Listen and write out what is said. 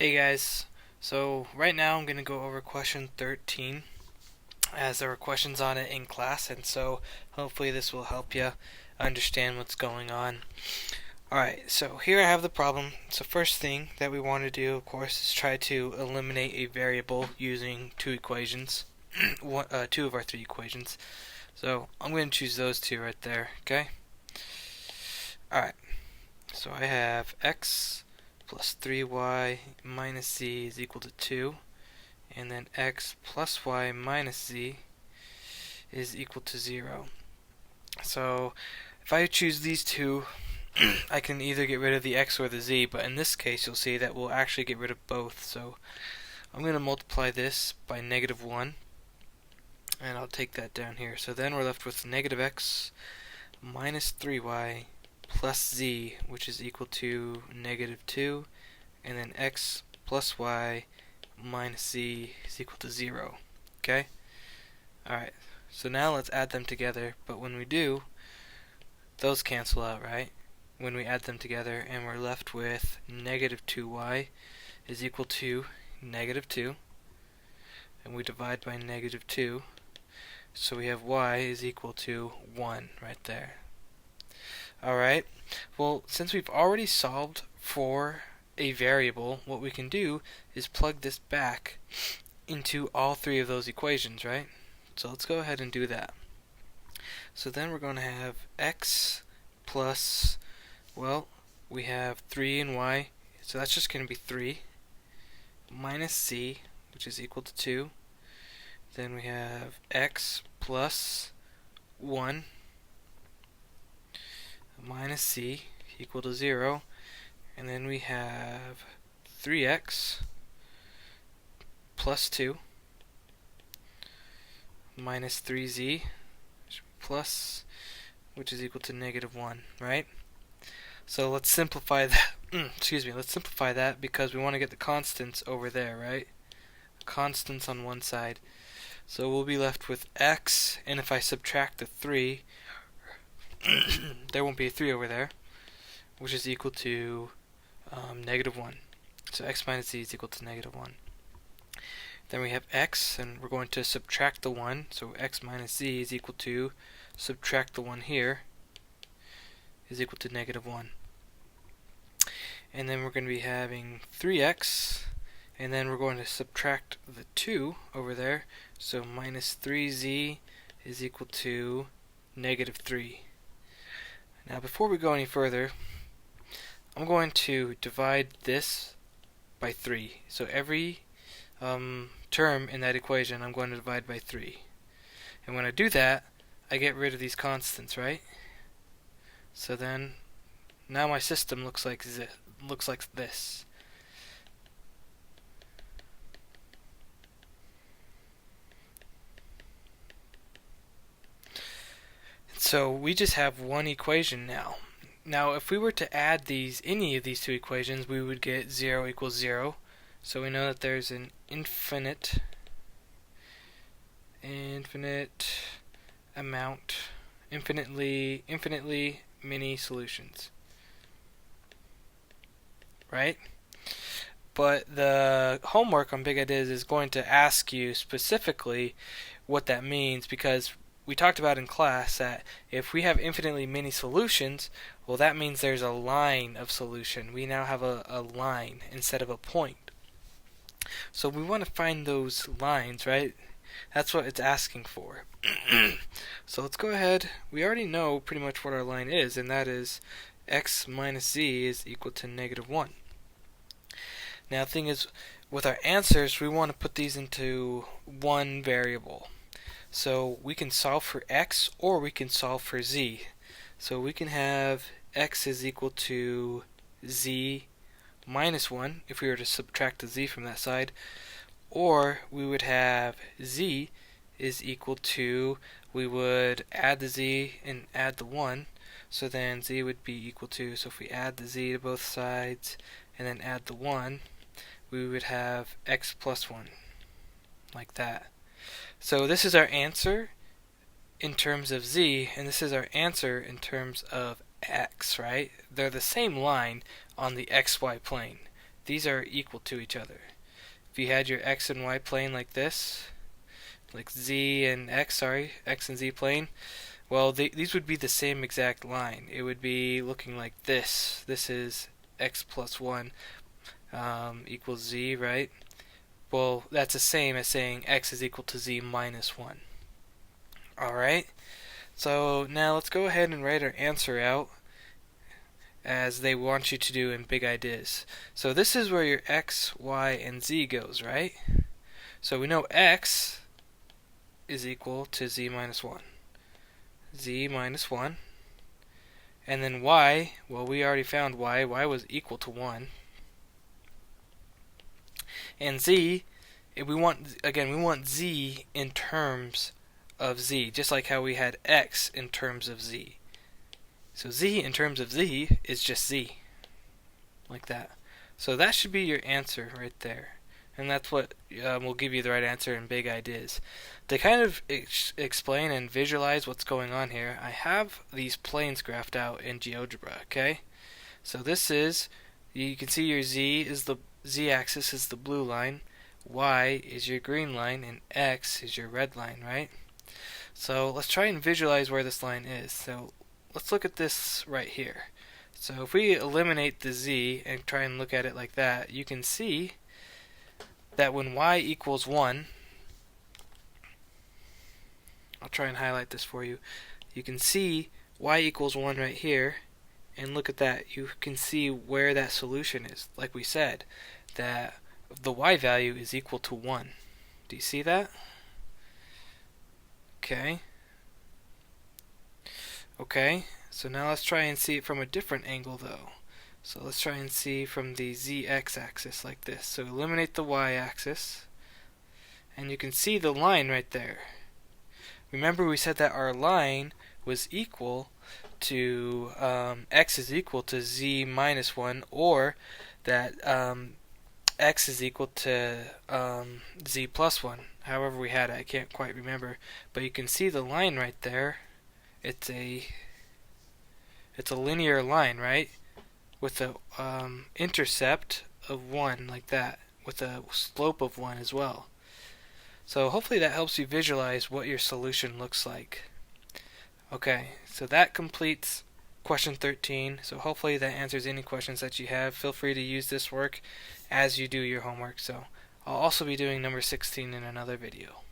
Hey guys, so right now I'm going to go over question 13 as there were questions on it in class, and so hopefully this will help you understand what's going on. Alright, so here I have the problem. So first thing that we want to do, of course, is try to eliminate a variable using two equations, two of our three equations. So I'm going to choose those two right there, okay? Alright, so I have x plus 3y minus z is equal to 2, and then x plus y minus z is equal to 0. So if I choose these two, I can either get rid of the x or the z, but in this case you'll see that we'll actually get rid of both. So I'm going to multiply this by negative 1, and I'll take that down here. So then we're left with negative x minus 3y plus z, which is equal to negative 2, and then x plus y minus z is equal to 0. Okay? Alright, so now let's add them together, but when we do, those cancel out, right? When we add them together, and we're left with negative 2y is equal to negative 2, and we divide by negative 2, so we have y is equal to 1 right there. Alright, well, since we've already solved for a variable, what we can do is plug this back into all three of those equations, right? So let's go ahead and do that. So then we're going to have x plus, well, we have 3 and y, so that's just going to be 3, minus c, which is equal to 2. Then we have x plus 1 minus c equal to 0, and then we have 3x plus 2 minus 3z plus, which is equal to negative 1, right? So let's simplify that. Let's simplify that because we want to get the constants over there, right? Constants on one side. So we'll be left with x, and if I subtract the 3, there won't be a 3 over there, which is equal to negative 1. So x minus z is equal to negative 1. Then we have x, and we're going to subtract the 1, so x minus z is equal to, subtract the 1 here, is equal to negative 1. And then we're going to be having 3x, and then we're going to subtract the 2 over there, so minus 3z is equal to negative 3. Now before we go any further, I'm going to divide this by 3. So every term in that equation I'm going to divide by 3. And when I do that, I get rid of these constants, right? So then, now my system looks like this. So we just have one equation now. Now if we were to add any of these two equations, we would get 0 equals 0. So we know that there's an infinitely many solutions, right? But the homework on Big Ideas is going to ask you specifically what that means, because we talked about in class that if we have infinitely many solutions, well, that means there's a line of solution. We now have a line instead of a point. So we want to find those lines, right? That's what it's asking for. So let's go ahead. We already know pretty much what our line is, and that is x minus z is equal to negative 1. Now the thing is, with our answers, we want to put these into one variable. So we can solve for x or we can solve for z. So we can have x is equal to z minus 1 if we were to subtract the z from that side, or we would have z is equal to, we would add the z and add the 1, so then z would be equal to, so if we add the z to both sides and then add the 1, we would have x plus 1, like that. So this is our answer in terms of z, and this is our answer in terms of x, right? They're the same line on the xy plane. these are equal to each other. If you had your x and y plane like this, like z and x and z plane, well, these would be the same exact line. It would be looking like this. This is x plus 1 equals z, right? Well, that's the same as saying x is equal to z minus 1. Alright, so now let's go ahead and write our answer out as they want you to do in big ideas. So this is where your x, y, and z goes, right? So we know x is equal to z minus 1. Z minus 1. And then y, well, we already found y. Y was equal to 1. And z, we want z in terms of z, just like how we had x in terms of z. So z in terms of z is just z, like that. So that should be your answer right there. And that's what will give you the right answer in big ideas. To kind of explain and visualize what's going on here, I have these planes graphed out in GeoGebra, okay? So this is, you can see your the z-axis is the blue line, y is your green line, and x is your red line, right? So let's try and visualize where this line is. So let's look at this right here. So if we eliminate the z and try and look at it like that, you can see that when y equals 1, I'll try and highlight this for you. You can see y equals 1 right here, and look at that. You can see where that solution is. Like we said, that the y value is equal to 1. Do you see that? Okay, so now let's try and see it from a different angle though. So let's try and see from the zx axis like this. So eliminate the y-axis, and you can see the line right there. Remember we said that our line was equal to x is equal to z minus 1, or that x is equal to z plus 1. However we had it, I can't quite remember. But you can see the line right there. It's a linear line, right? With a intercept of 1 like that, with a slope of 1 as well. So hopefully that helps you visualize what your solution looks like. Okay, so that completes question 13. So hopefully that answers any questions that you have. Feel free to use this work as you do your homework. So I'll also be doing number 16 in another video.